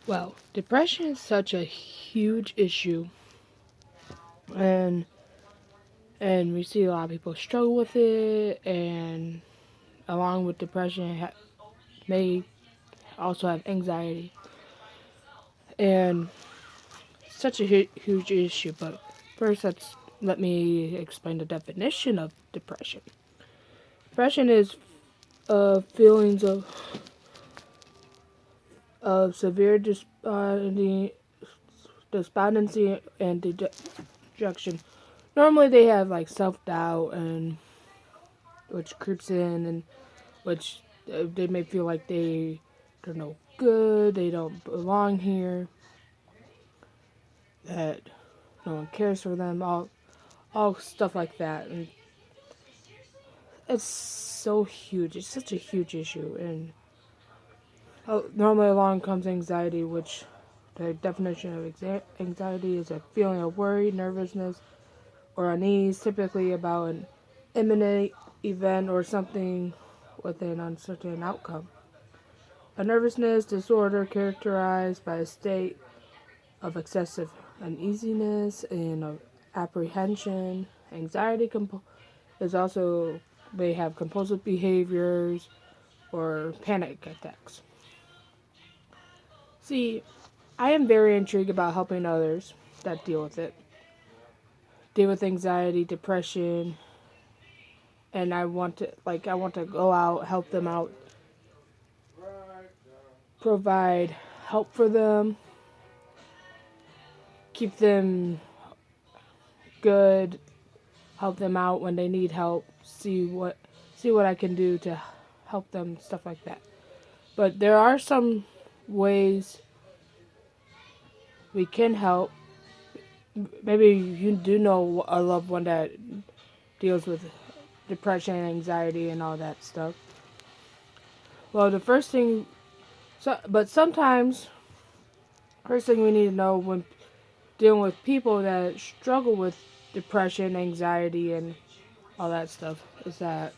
Well, depression is such a huge issue, and we see a lot of people struggle with it, and along with depression, may also have anxiety, and such a huge issue. But first, let me explain the definition of depression. Depression is feelings of severe despondency and dejection. Normally, they have like self doubt and which creeps in, and which they may feel like they're no good, they don't belong here, that no one cares for them, all stuff like that, and it's so huge. It's such a huge issue, and normally along comes anxiety, which the definition of anxiety is a feeling of worry, nervousness, or unease, typically about an imminent event or something with an uncertain outcome. A nervousness disorder characterized by a state of excessive uneasiness and of apprehension. Anxiety is also may have compulsive behaviors or panic attacks. See, I am very intrigued about helping others that deal with anxiety, depression, and I want to go out, help them out, provide help for them, keep them good, help them out when they need help, see what I can do to help them, stuff like that. But there are some ways we can help. Maybe you do know a loved one that deals with depression, anxiety, and all that stuff. Well, the first thing, but sometimes, first thing we need to know when dealing with people that struggle with depression, anxiety, and all that stuff is that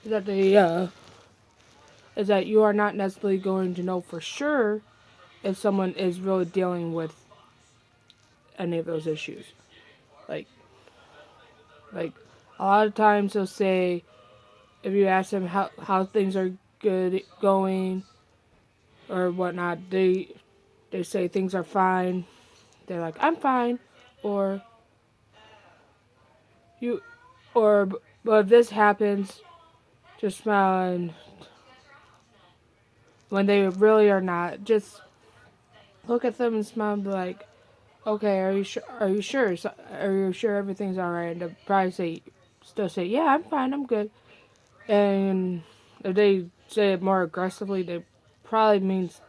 they is that you are not necessarily going to know for sure if someone is really dealing with any of those issues. Like like a lot of times they'll say, if you ask them how things are good going or whatnot, they say things are fine. They're like, I'm fine, or you or but if this happens, just smile, and when they really are not, just look at them and smile and be like, okay, are you sure? Are you sure? Are you sure everything's all right? And they'll probably still say, yeah, I'm fine, I'm good. And if they say it more aggressively, they probably means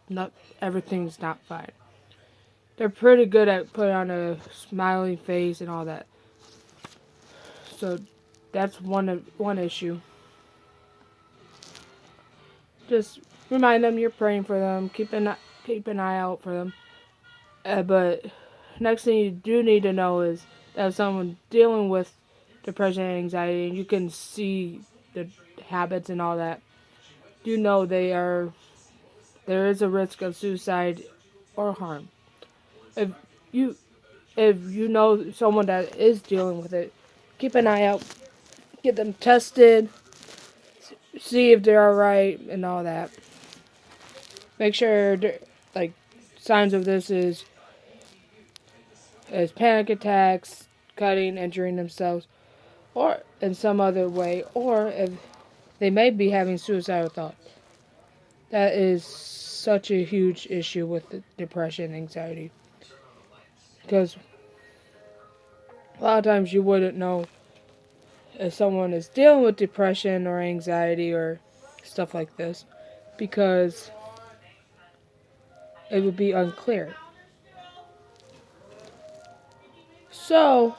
not everything's not fine. They're pretty good at putting on a smiling face and all that. So that's one issue. Just remind them you're praying for them. Keep an eye out for them. But next thing you do need to know is that someone dealing with depression and anxiety, and you can see the habits and all that. You know there is a risk of suicide or harm. If you if you know someone that is dealing with it, keep an eye out, get them tested, see if they're alright and all that. Make sure like signs of this is panic attacks, cutting, injuring themselves, or in some other way, or if they may be having suicidal thoughts. That is such a huge issue with depression and anxiety. Because a lot of times you wouldn't know if someone is dealing with depression or anxiety or stuff like this, because it would be unclear. So,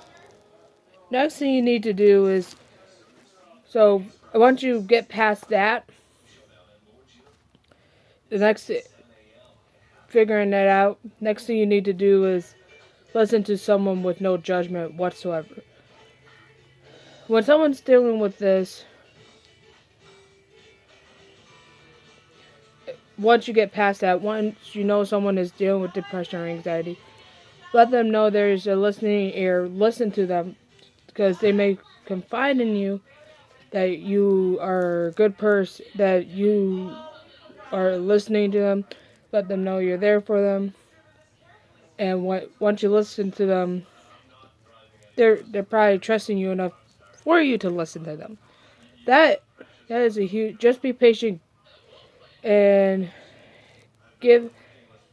next thing you need to do is, so once you get past that, the next, figuring that out, next thing you need to do is listen to someone with no judgment whatsoever. When someone's dealing with this, once you get past that, once you know someone is dealing with depression or anxiety, let them know there's a listening ear. Listen to them because they may confide in you that you are a good person, that you are listening to them. Let them know you're there for them. And once you listen to them, they're probably trusting you enough for you to listen to them. That is a huge. Just be patient and give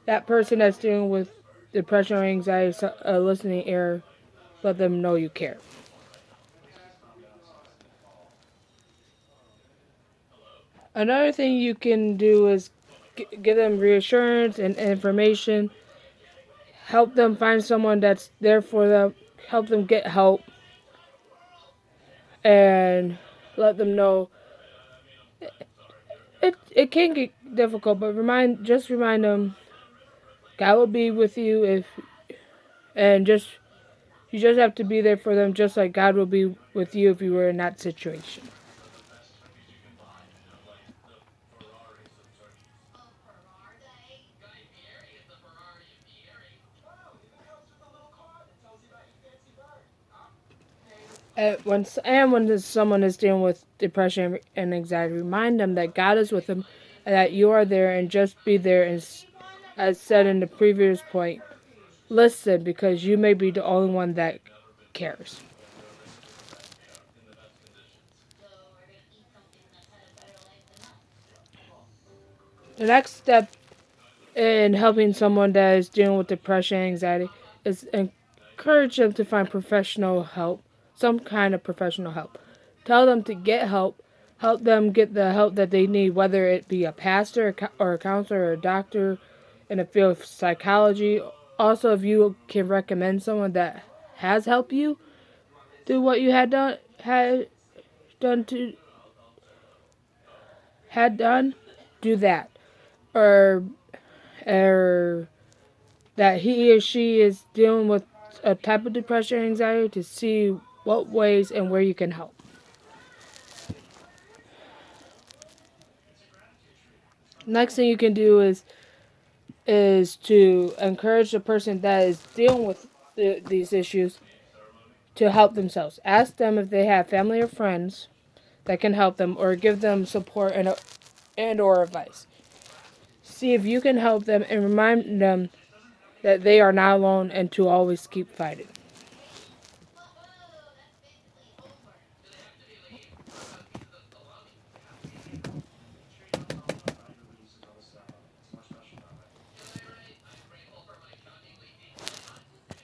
that person that's dealing with depression or anxiety a listening ear. Let them know you care. Another thing you can do is give them reassurance and information. Help them find someone that's there for them. Help them get help. And let them know it can get difficult, but remind them God will be with you and you just have to be there for them, just like God will be with you if you were in that situation. When someone is dealing with depression and anxiety, remind them that God is with them and that you are there, and just be there. As said in the previous point, listen, because you may be the only one that cares. The next step in helping someone that is dealing with depression and anxiety is encourage them to find professional help, some kind of professional help. Tell them to get help. Help them get the help that they need, whether it be a pastor or a counselor or a doctor in the field of psychology. Also, if you can recommend someone that has helped you do what you done to had done, do that. Or or that he or she is dealing with a type of depression or anxiety, to see what ways and where you can help. Next thing you can do is to encourage the person that is dealing with these issues to help themselves. Ask them if they have family or friends that can help them, or give them support and or advice. See if you can help them and remind them that they are not alone and to always keep fighting.